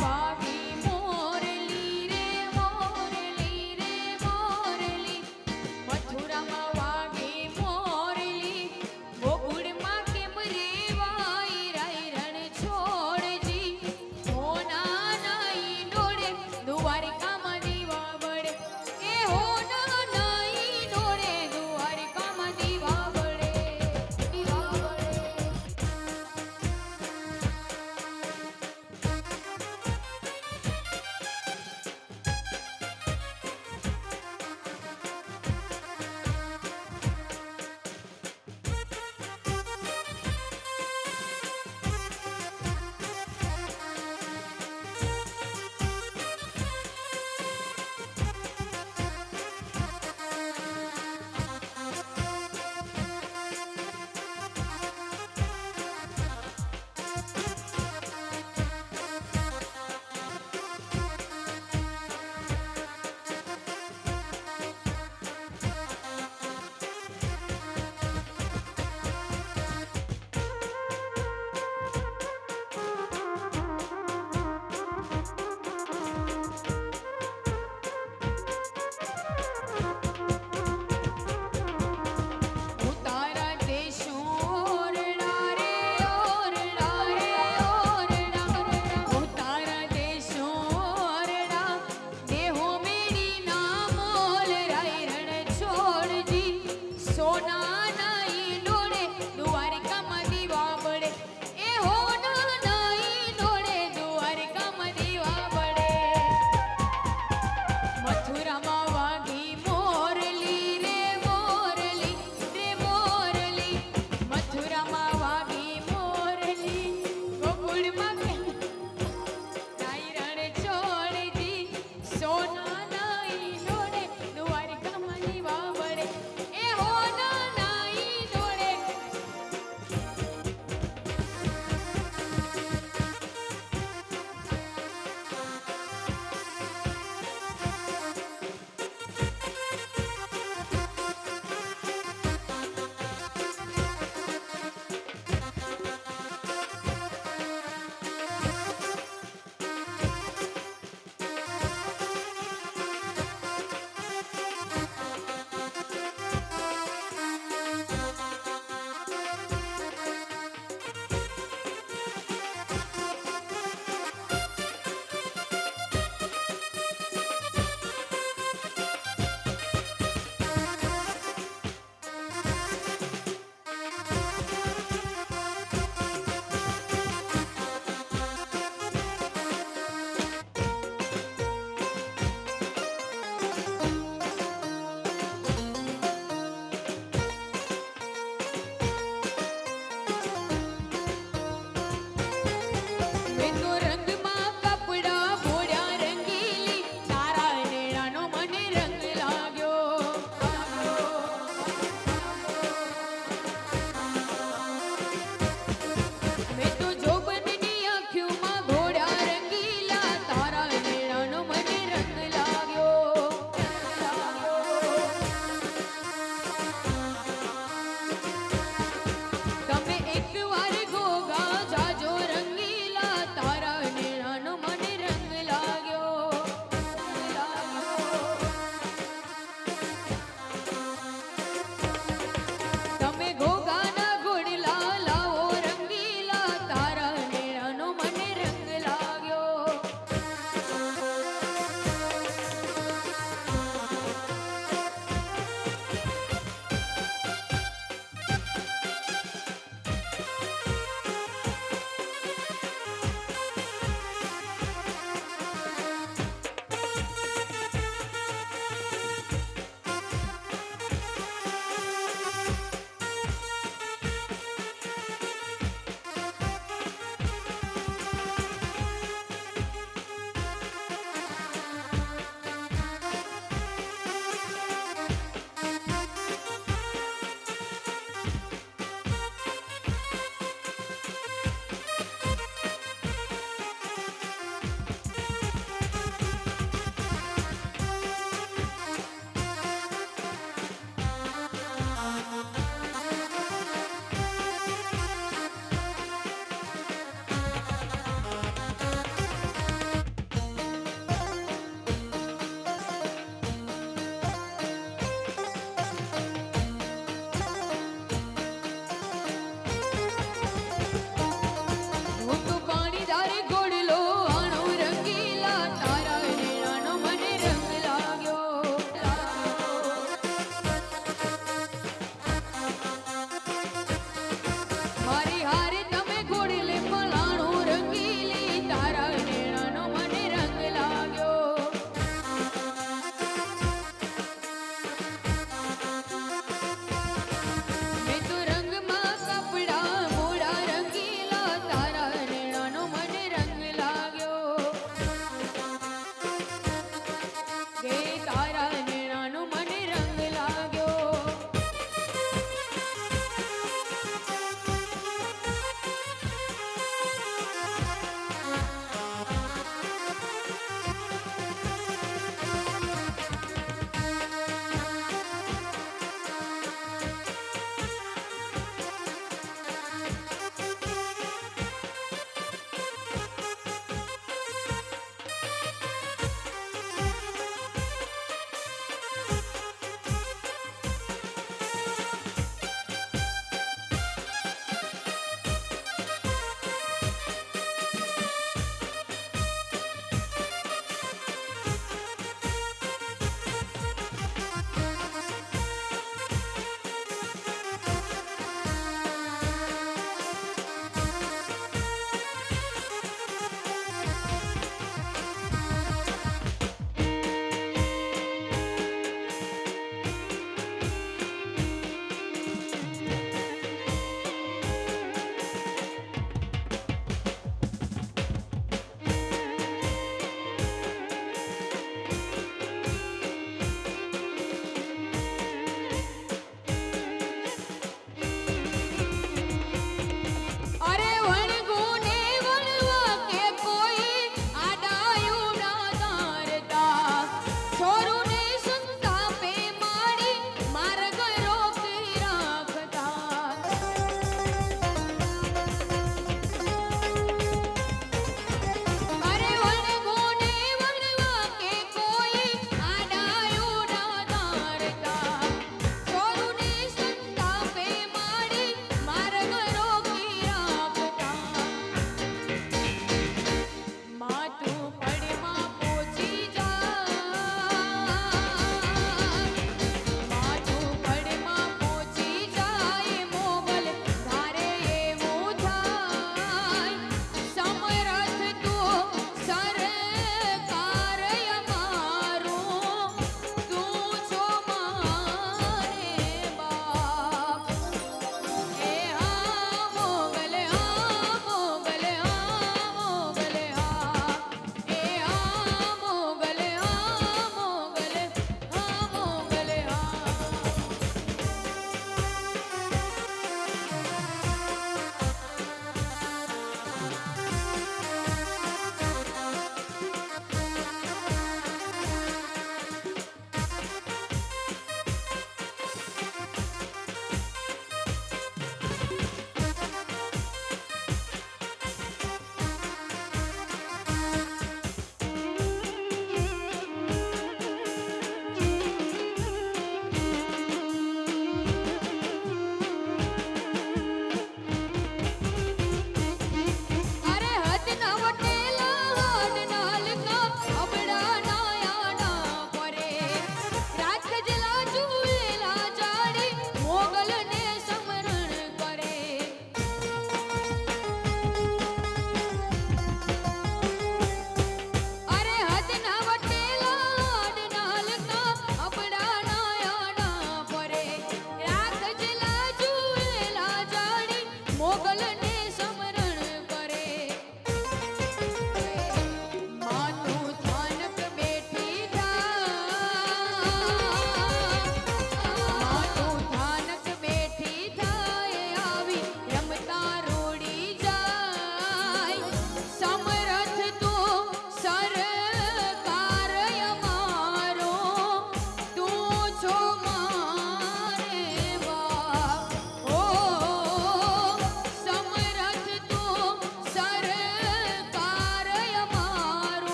વાગી મોરલી રે મોરલી રે મોરલી મથુરામાં વાગી મોરલી ગોકુળમાં કેમ રેવાય રાય રણ છોડજી હોના નાઈ ડોળે દ્વારિકામાં દીવા બળે એ હોના નાઈ ડોળે દ્વારિકામાં દીવા બળે દીવા બળે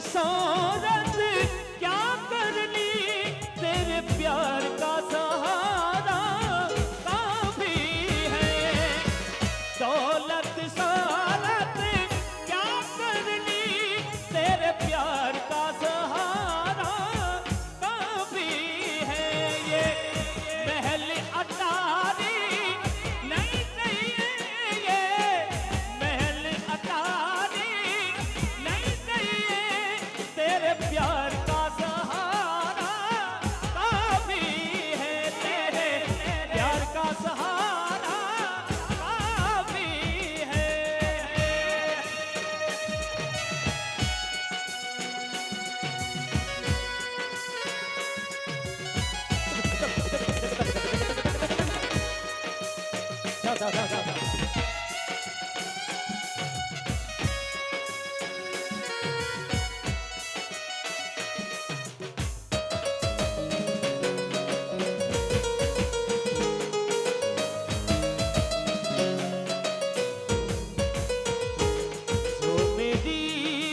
शोहरत क्या कर ली, तेरे प्यार का सहारा काफी है। दौलत शोहरत क्या कर ली, तेरे प्यार का सहारा काफी है। ये महल अटारी नहीं चाहिए, ये महल अटारी नहीं चाहिए, तेरे प्यार का सहारा काफी है, तेरे प्यार का सहारा काफी है। जा, जा, जा, जा। जो मेरी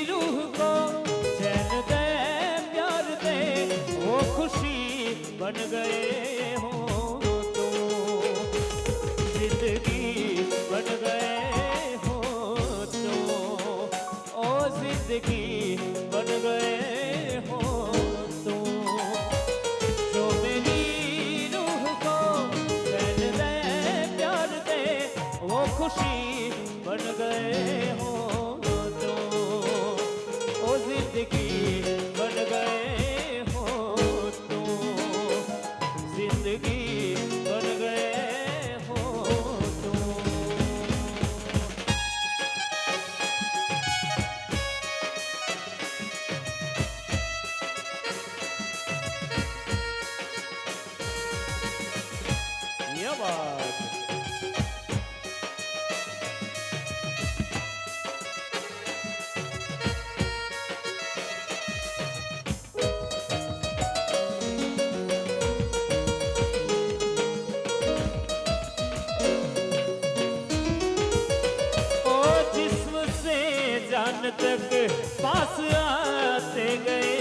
रूह को चैन दे, प्यार दे, वो खुशी बन गए हो तो, जिंदगी बन गए हो तो, ओ जिंदगी बन गए हो तो। जो मेरी रूह को चैन दे, प्यार दे, वो खुशी बन गए हो तो, ओ जिंदगी बन गए हो तो, जिंदगी बन गए हो तो। ये बात ओ जिस्म से जान तक पास आते गए,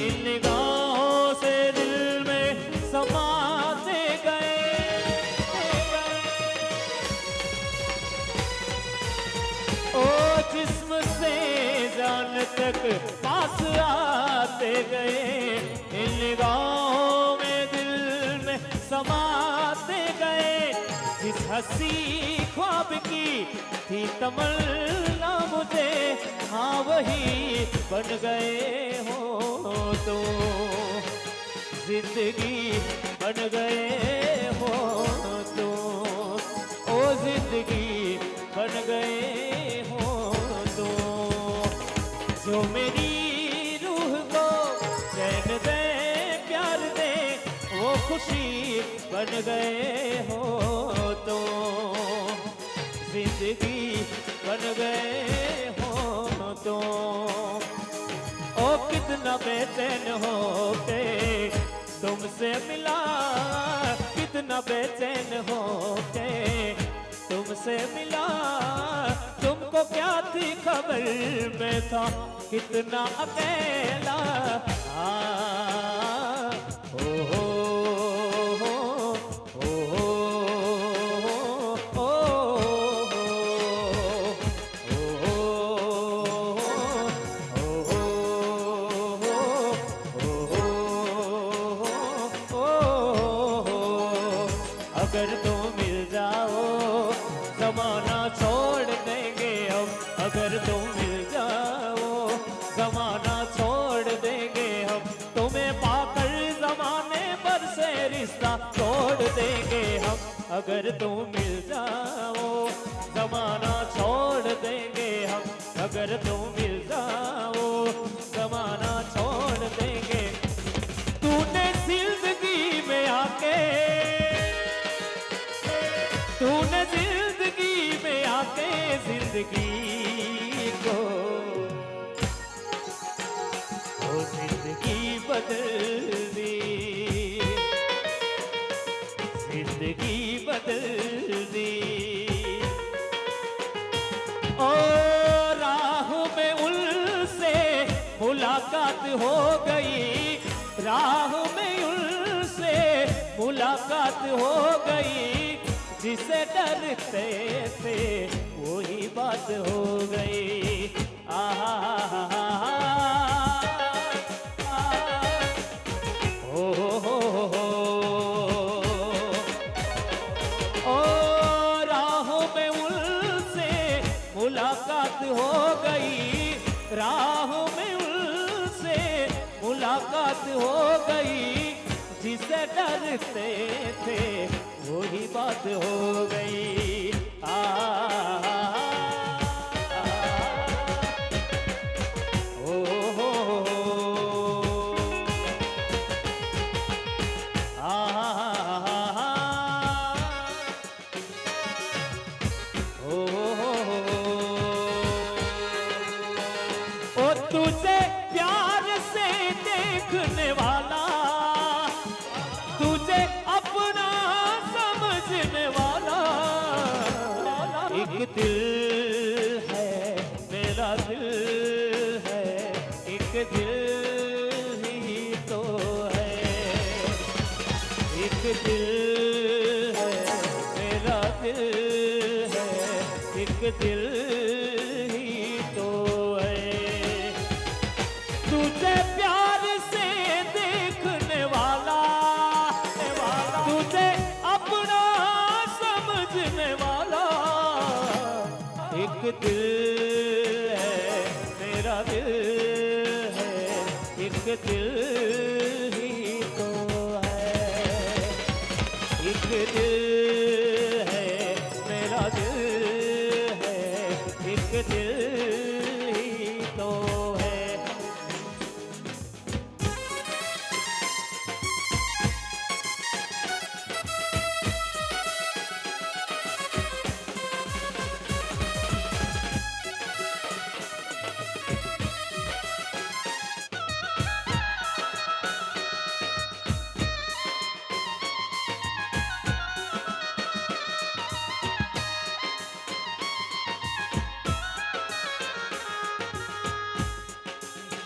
इन निगाहों से दिल में समाते गए। ओ जिस्म से जान तक पास आते गए, इन निगाहों में दिल में समाते गए। जिस हंसी ख्वाब की थी तमन्ना मुझे, हाँ वही बन गए हो तो, जिंदगी बन गए हो तो, ओ जिंदगी बन गए हो तो। जो मेरी रूह को चैन दे, प्यार दे, वो खुशी बन गए हो तो, जिंदगी बन गए हो तो। ओ कितना बेचैन हो के तुमसे मिला, कितना बेचैन हो के तुमसे मिला। तुमको क्या थी खबर, मैं था कितना अकेला। ओ हो अगर तुम मिल जाओ जमाना छोड़ देंगे हम, अगर तुम मिल जाओ जमाना छोड़ देंगे हम। तुम्हें पाकर जमाने पर से रिश्ता तोड़ देंगे हम, अगर तुम मिल जाओ जमाना छोड़ देंगे हम, अगर तुम मिल जाओ जमाना छोड़ देंगे। तूने जिंदगी में आके, तूने जिंदगी में आके जिंदगी को, वो जिंदगी बदल दी, जिंदगी बदल दी। ओ राह में उनसे हो गई, राह में उनसे मुलाकात हो गई, जिसे डरते थे वही बात हो गई। आहा हो ओ राहों में उनसे मुलाकात हो गई, राहों में उनसे मुलाकात हो गई, जिसे डरते थे वही बात हो गई। ओ तुझे प्यार से देखने वाला, तुझे अपना समझने वाला, एक दिल है मेरा दिल है, एक दिल ही तो है, एक दिल है मेरा दिल है, एक दिल ही तो है। तुझे प्यार से देखने वाला, तुझे अपना समझने वाला, एक दिल है मेरा दिल है, एक दिल ही तो है, एक दिल है मेरा दिल है, एक दिल ही तो है।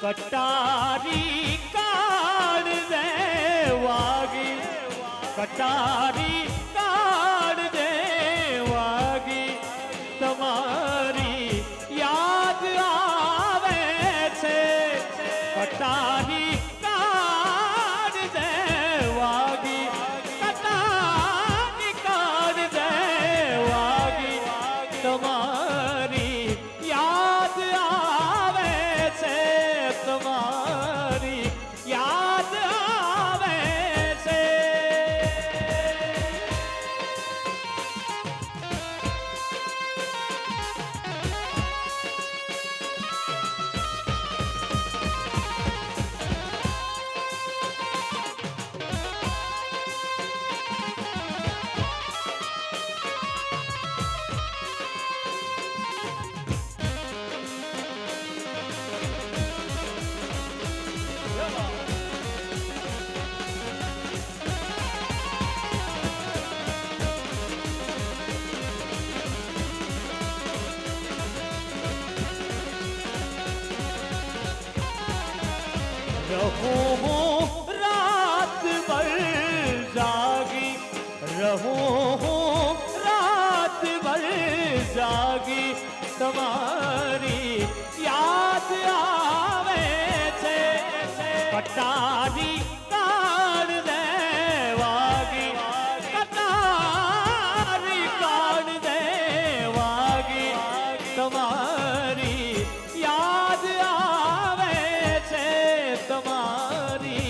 कटारी काढ़ देवागी, कटारी काढ़ देवागी, तुम्हारी याद आवे छे। कटारी काढ़ देवागी, कटारी काढ़ देवागी, तुम्हारी याद आवे छे, तुम्हारी याद आवे छे। रहूं हूँ रात भर जागी, रहूं हूँ रात भर जागी, तुम्हारी याद आवे छे। कटारी काढ़ देवागी, कटारी काढ़ देवागी, तुम्हारी याद आवे छे, तुम्हारी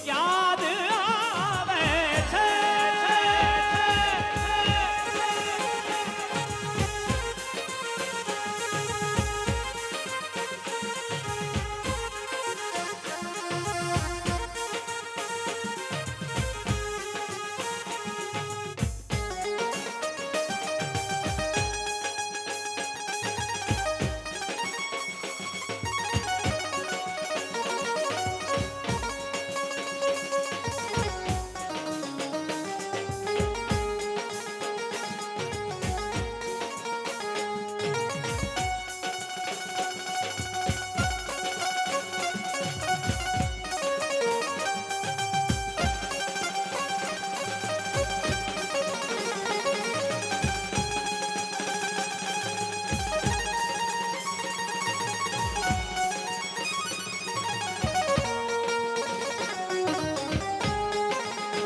याद आवे छे।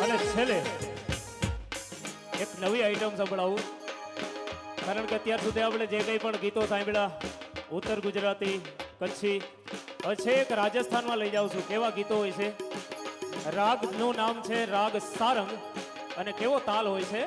અને છેલ્લે એક નવી આઈટમ સંભળાવું, કારણ કે અત્યાર સુધી આપણે જે કંઈ પણ ગીતો સાંભળ્યા ઉત્તર ગુજરાતી, કચ્છી, પછી એક રાજસ્થાનમાં લઈ જાઉં છું. કેવા ગીતો હોય છે? રાગનું નામ છે રાગ સારંગ, અને કેવો તાલ હોય છે?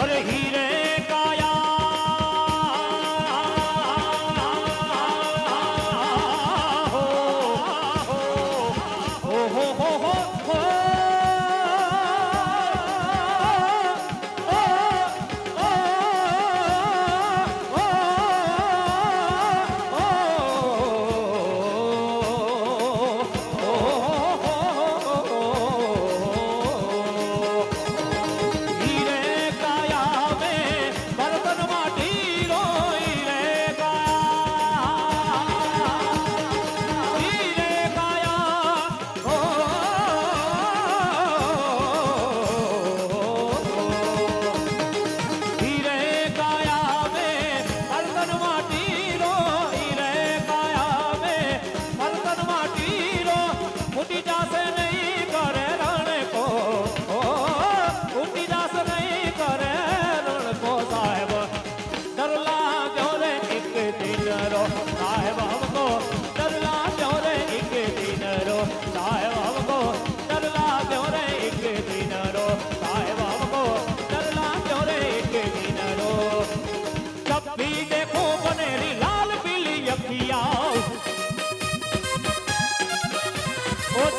અરે હીરે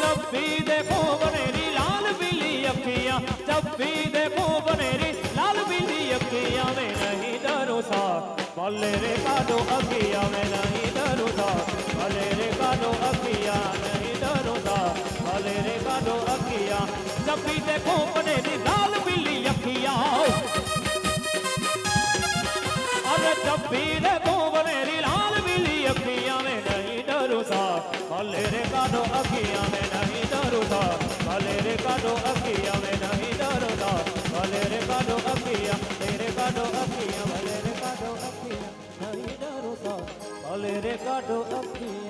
जब भी देखो बनेरी लाल पीली अखियां, जब भी देखो बनेरी लाल पीली अखियां, मैं नहीं डरू सा भले रे काटो अखियां, मैं नहीं डरू सा भले रे काटो अखियां, नहीं डरू सा भले रे काटो अखियां, जब भी देखो बनेरी लाल पीली अखियां, अरे जब भी देखो बनेरी लाल पीली अखियां, मैं नहीं डरू सा भले रे काटो अखियां, मैं नहीं डरू सा भले रे काटो अखियां, मैं नहीं डरू सा भले रे काटो अखियां, तेरे काटो अखियां, भले रे काटो अखियां, नहीं डरू सा भले रे काटो अखियां.